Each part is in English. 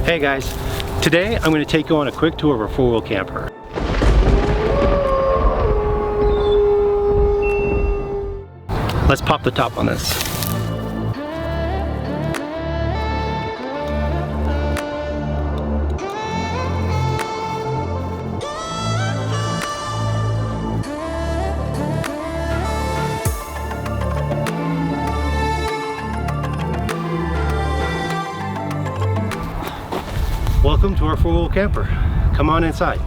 Hey guys, today I'm going to take you on a quick tour of our four-wheel camper. Let's pop the top on this. Welcome to our four-wheel camper. Come on inside.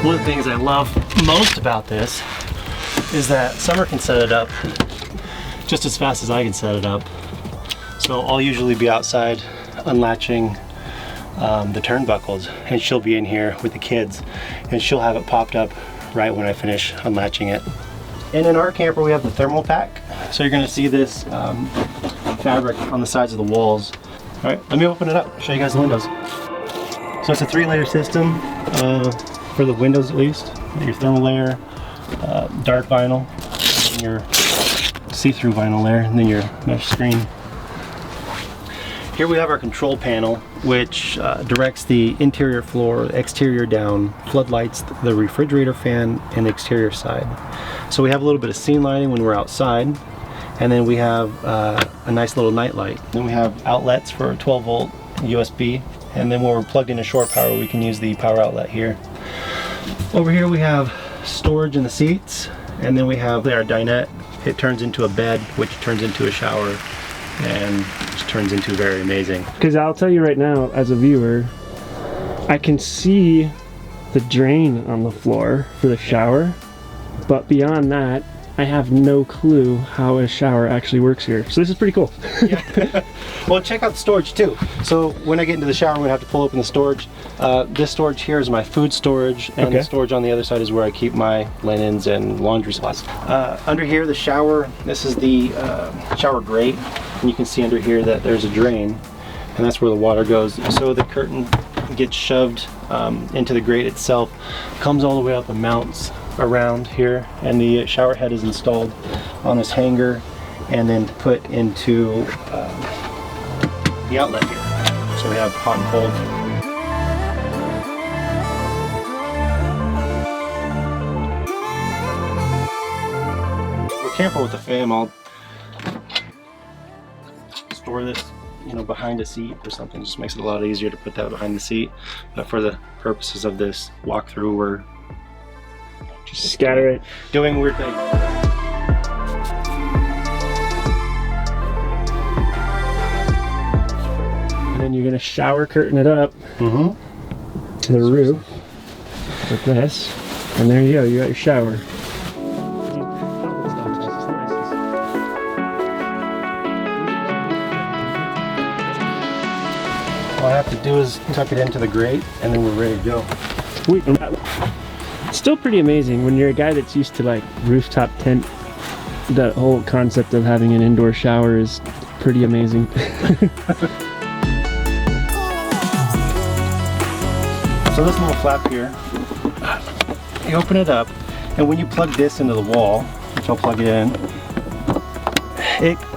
One of the things I love most about this is that Summer can set it up just as fast as I can set it up. So I'll usually be outside unlatching the turnbuckles, and she'll be in here with the kids, and she'll have it popped up right when I finish unlatching it. And in our camper we have the thermal pack. So you're going to see this fabric on the sides of the walls. All right, let me open it up, show you guys the windows. So it's a 3-layer system for the windows at least. Your thermal layer, dark vinyl, and your see-through vinyl layer, and then your mesh screen. Here we have our control panel, which directs the interior floor, exterior down, floodlights, the refrigerator fan, and the exterior side. So we have a little bit of scene lighting when we're outside, and then we have a nice little night light. Then we have outlets for a 12-volt USB, and then when we're plugged into shore power, we can use the power outlet here. Over here we have storage in the seats, and then we have our dinette. It turns into a bed, which turns into a shower, and just turns into very amazing. Because I'll tell you right now, as a viewer, I can see the drain on the floor for the shower, but beyond that, I have no clue how a shower actually works here. So this is pretty cool. Yeah. Well, check out the storage too. So when I get into the shower, I'm gonna have to pull open the storage. This storage here is my food storage, and the storage on the other side is where I keep my linens and laundry supplies. Under here, the shower, this is the shower grate, and you can see under here that there's a drain, and that's where the water goes. So the curtain gets shoved into the grate itself, comes all the way up and mounts around here, and the shower head is installed on this hanger and then put into the outlet here. So we have hot and cold. We're camper with the fam. I'll store this, you know, behind a seat or something. Just makes it a lot easier to put that behind the seat. But for the purposes of this walkthrough, we're just scatter it, doing weird things. And then you're gonna shower curtain it up to the roof with this, and there you go. You got your shower. All I have to do is tuck it into the grate, and then we're ready to go. Sweet. It's still pretty amazing when you're a guy that's used to like rooftop tent. The whole concept of having an indoor shower is pretty amazing. So this little flap here, you open it up, and when you plug this into the wall, which I'll plug it in,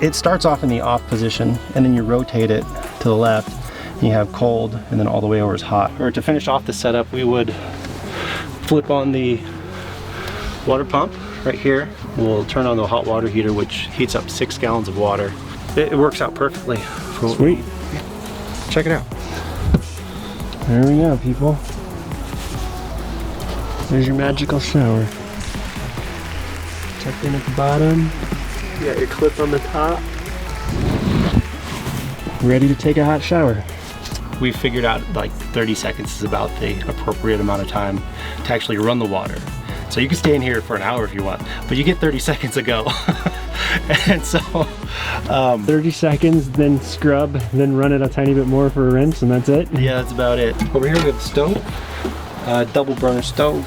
it starts off in the off position, and then you rotate it to the left, and you have cold, and then all the way over is hot. Or to finish off the setup, we would flip on the water pump right here. We'll turn on the hot water heater, which heats up 6 gallons of water. It works out perfectly. Sweet. Check it out. There we go, people. There's your magical shower. Tucked in at the bottom. You got your clip on the top. Ready to take a hot shower. We figured out like 30 seconds is about the appropriate amount of time to actually run the water. So you can stay in here for an hour if you want, but you get 30 seconds to go. And so 30 seconds, then scrub, then run it a tiny bit more for a rinse, and that's it? Yeah, that's about it. Over here we have the stove, double burner stove,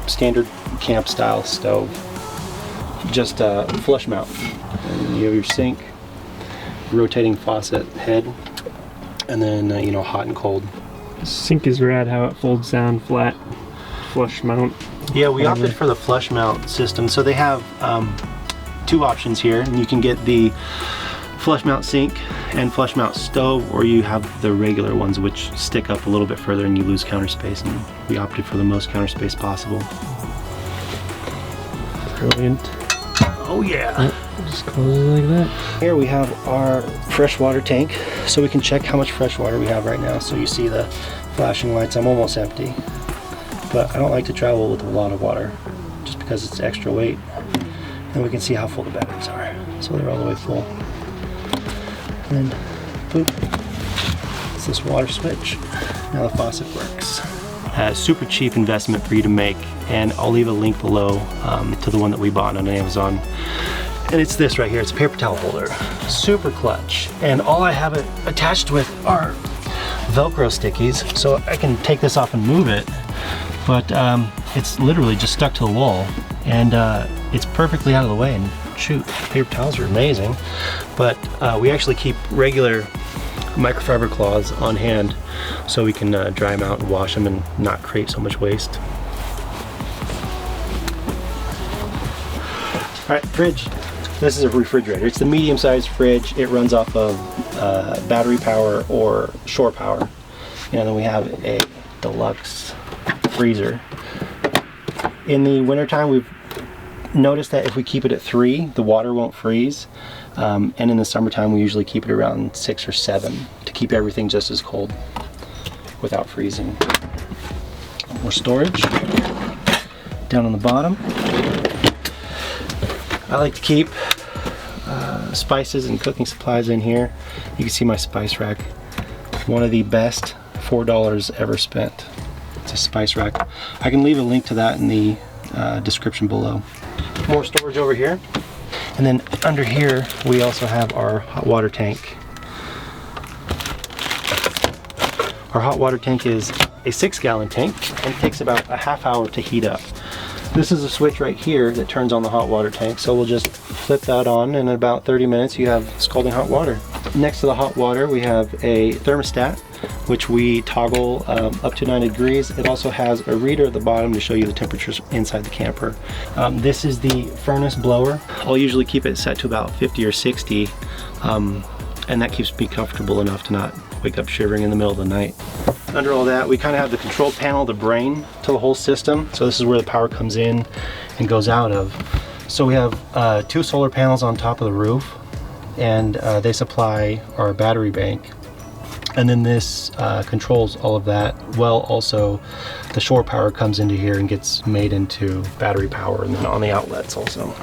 standard camp style stove, just flush mount. And you have your sink, rotating faucet head, and then you know, hot and cold. Sink is rad how it folds down flat, flush mount. Yeah, we opted for the flush mount system. So they have 2 options here, and you can get the flush mount sink and flush mount stove, or you have the regular ones which stick up a little bit further and you lose counter space, and we opted for the most counter space possible. Brilliant. Oh yeah. Just close it like that. Here we have our freshwater tank, so we can check how much fresh water we have right now. So you see the flashing lights. I'm almost empty, but I don't like to travel with a lot of water just because it's extra weight. And we can see how full the batteries are. So they're all the way full. And then, boop, it's this water switch. Now the faucet works. Super cheap investment for you to make, and I'll leave a link below to the one that we bought on Amazon. And it's this right here. It's a paper towel holder. Super clutch. And all I have it attached with are Velcro stickies, so I can take this off and move it. But it's literally just stuck to the wall, and it's perfectly out of the way. And shoot, paper towels are amazing. But we actually keep regular microfiber cloths on hand so we can dry them out and wash them and not create so much waste. All right, fridge. This is a refrigerator. It's the medium-sized fridge. It runs off of battery power or shore power. And then we have a deluxe freezer. In the wintertime, we've noticed that if we keep it at 3, the water won't freeze. And in the summertime, we usually keep it around 6 or 7 to keep everything just as cold without freezing. More storage down on the bottom. I like to keep spices and cooking supplies in here. You can see my spice rack. One of the best $4 ever spent. It's a spice rack. I can leave a link to that in the description below. More storage over here. And then under here, we also have our hot water tank. Our hot water tank is a 6-gallon tank and it takes about a half hour to heat up. This is a switch right here that turns on the hot water tank, so we'll just flip that on, and in about 30 minutes you have scalding hot water. Next to the hot water we have a thermostat, which we toggle up to 90 degrees. It also has a reader at the bottom to show you the temperatures inside the camper. This is the furnace blower. I'll usually keep it set to about 50 or 60, and that keeps me comfortable enough to not wake up shivering in the middle of the night. Under all that, we kind of have the control panel, the brain to the whole system. So this is where the power comes in and goes out of. So we have 2 solar panels on top of the roof, and they supply our battery bank. And then this controls all of that. Well, also the shore power comes into here and gets made into battery power, and then on the outlets also.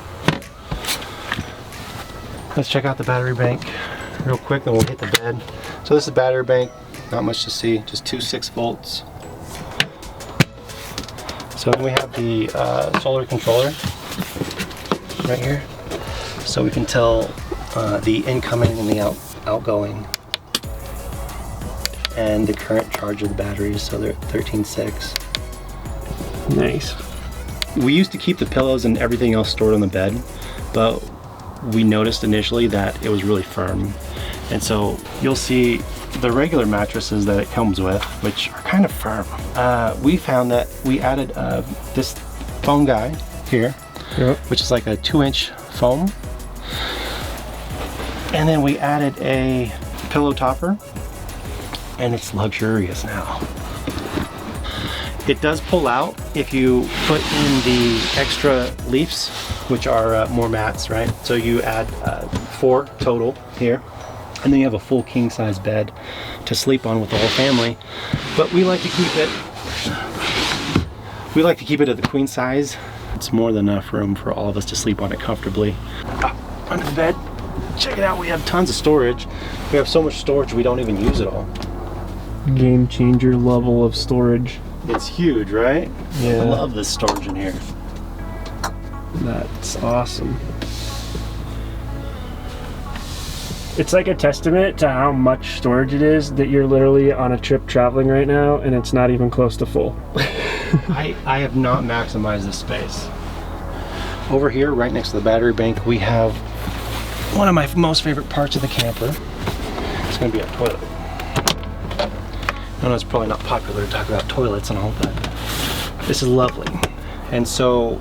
Let's check out the battery bank real quick, then we'll hit the bed. So this is the battery bank. Not much to see, just 2 6-volts. So then we have the solar controller right here. So we can tell the incoming and the outgoing and the current charge of the batteries, so they're 13.6. Nice. We used to keep the pillows and everything else stored on the bed, but we noticed initially that it was really firm. And so you'll see the regular mattresses that it comes with, which are kind of firm. We found that we added this foam guy here, which is like a 2-inch foam. And then we added a pillow topper, and it's luxurious now. It does pull out if you put in the extra leaves, which are more mats, right? So you add 4 total here. And then you have a full king-size bed to sleep on with the whole family. But we like to keep it at the queen size. It's more than enough room for all of us to sleep on it comfortably. Under the bed, check it out, we have tons of storage. We have so much storage we don't even use it all. Game changer level of storage. It's huge, right? Yeah. I love this storage in here. That's awesome. It's like a testament to how much storage it is that you're literally on a trip traveling right now and it's not even close to full. I have not maximized this space. Over here, right next to the battery bank, we have one of my most favorite parts of the camper. It's going to be our toilet. I know it's probably not popular to talk about toilets and all, but this is lovely. And so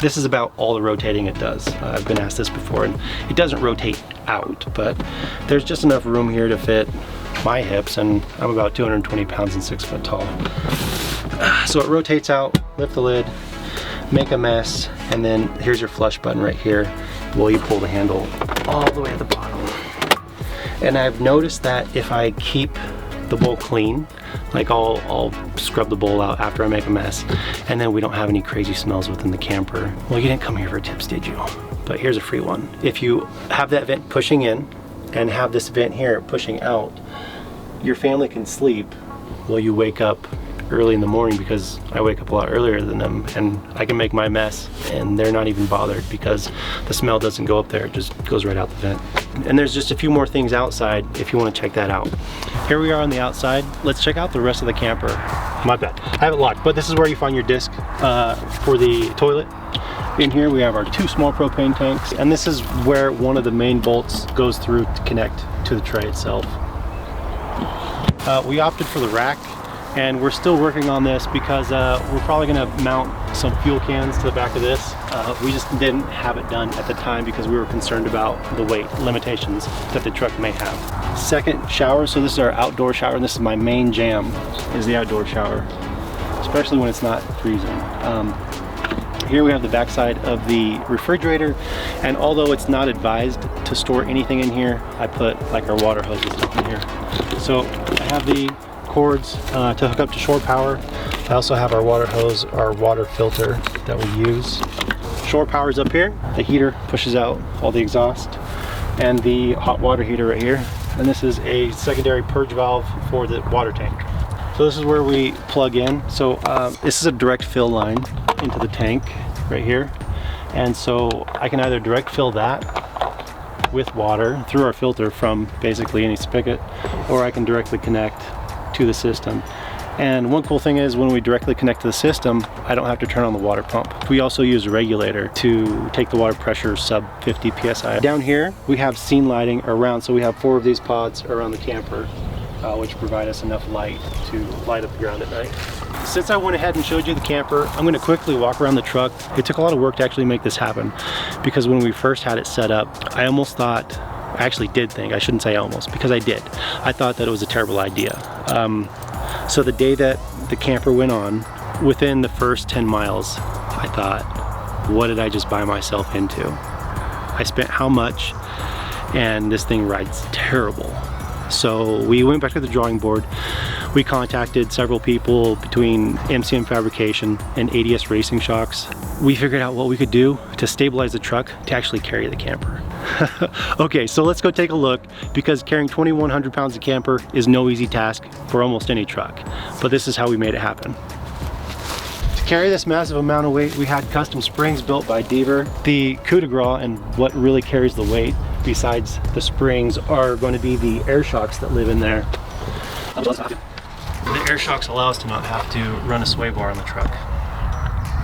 this is about all the rotating it does. I've been asked this before, and it doesn't rotate out, but there's just enough room here to fit my hips, and I'm about 220 pounds and 6 foot tall. So it rotates out, lift the lid, make a mess, and then here's your flush button right here while you pull the handle all the way at the bottom. And I've noticed that if I keep the bowl clean, like I'll scrub the bowl out after I make a mess, and then we don't have any crazy smells within the camper. Well, you didn't come here for tips, did you? But here's a free one. If you have that vent pushing in and have this vent here pushing out, your family can sleep while you wake up early in the morning, because I wake up a lot earlier than them, and I can make my mess and they're not even bothered because the smell doesn't go up there, it just goes right out the vent. And there's just a few more things outside if you want to check that out. Here we are on the outside. Let's check out the rest of the camper. My bad, I have it locked, but this is where you find your disc for the toilet. In here we have our 2 small propane tanks, and this is where one of the main bolts goes through to connect to the tray itself. We opted for the rack, and we're still working on this because we're probably gonna mount some fuel cans to the back of this. We just didn't have it done at the time because we were concerned about the weight limitations that the truck may have. Second shower, so this is our outdoor shower, and this is my main jam, is the outdoor shower, especially when it's not freezing. Here we have the backside of the refrigerator, and although it's not advised to store anything in here, I put like our water hoses up in here. So I have the cords to hook up to shore power. I also have our water hose, our water filter that we use. Shore power is up here. The heater pushes out all the exhaust, and the hot water heater right here. And this is a secondary purge valve for the water tank. So this is where we plug in. So this is a direct fill line into the tank right here. And so I can either direct fill that with water through our filter from basically any spigot, or I can directly connect to the system. And one cool thing is when we directly connect to the system, I don't have to turn on the water pump. We also use a regulator to take the water pressure sub 50 psi. Down here we have scene lighting around, so we have 4 of these pods around the camper, which provide us enough light to light up the ground at night. Since I went ahead and showed you the camper, I'm going to quickly walk around the truck. It took a lot of work to actually make this happen, because when we first had it set up, I almost thought, I actually did think, I shouldn't say almost, because I did. I thought that it was a terrible idea. So the day that the camper went on, within the first 10 miles, I thought, what did I just buy myself into? I spent how much, and this thing rides terrible. So we went back to the drawing board. We contacted several people between MCM Fabrication and ADS Racing Shocks. We figured out what we could do to stabilize the truck to actually carry the camper. Okay, so let's go take a look, because carrying 2,100 pounds of camper is no easy task for almost any truck. But this is how we made it happen. To carry this massive amount of weight, we had custom springs built by Deaver. The coup de grace, and what really carries the weight besides the springs, are going to be the air shocks that live in there. The air shocks allow us to not have to run a sway bar on the truck.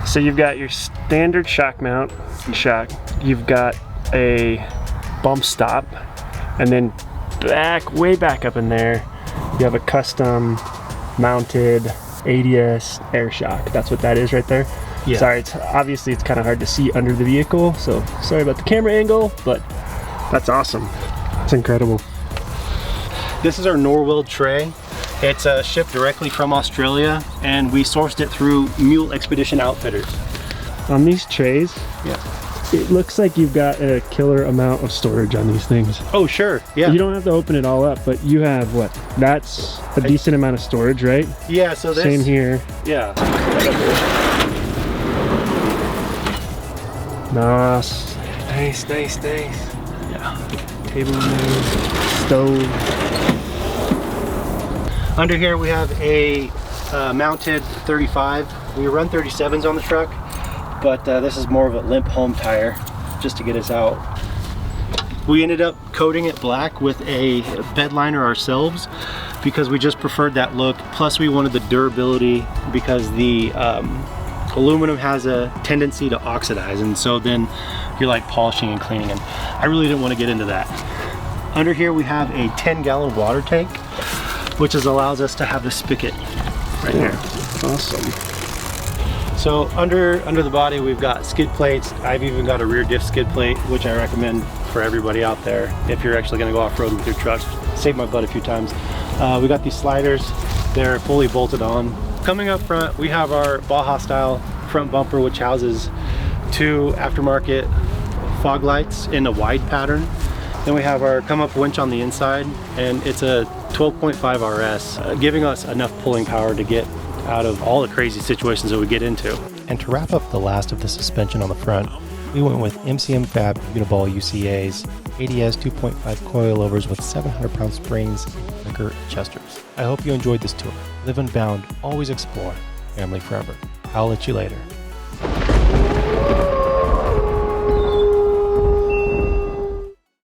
So you've got your standard shock mount shock, you've got a bump stop, and then way back up in there, you have a custom mounted ADS air shock. That's what that is right there. Yeah. Sorry, obviously it's kind of hard to see under the vehicle, so sorry about the camera angle, but that's awesome. It's incredible. This is our Norweld Tray. It's shipped directly from Australia, and we sourced it through Mule Expedition Outfitters. On these trays, yeah, it looks like you've got a killer amount of storage on these things. Oh, sure, yeah. You don't have to open it all up, but you have what? That's a decent amount of storage, right? Yeah, so this... Same here. Yeah. Nice. Nice. Yeah. Table in there. Stove. Under here we have a mounted 35. We run 37s on the truck, but this is more of a limp home tire just to get us out. We ended up coating it black with a bed liner ourselves because we just preferred that look. Plus we wanted the durability, because the aluminum has a tendency to oxidize, and so then you're like polishing and cleaning, and I really didn't want to get into that. Under here we have a 10-gallon water tank, which allows us to have the spigot right here. Awesome. So under the body, we've got skid plates. I've even got a rear diff skid plate, which I recommend for everybody out there if you're actually going to go off-road with your truck. Saved my butt a few times. We got these sliders. They're fully bolted on. Coming up front, we have our Baja style front bumper, which houses 2 aftermarket fog lights in a wide pattern. Then we have our come up winch on the inside, and it's a 12.5 RS, giving us enough pulling power to get out of all the crazy situations that we get into. And to wrap up the last of the suspension on the front, we went with MCM Fab Uniball UCA's ADS 2.5 coilovers with 700-pound springs and clicker adjusters. I hope you enjoyed this tour. Live unbound, always explore. Family forever. I'll let you later.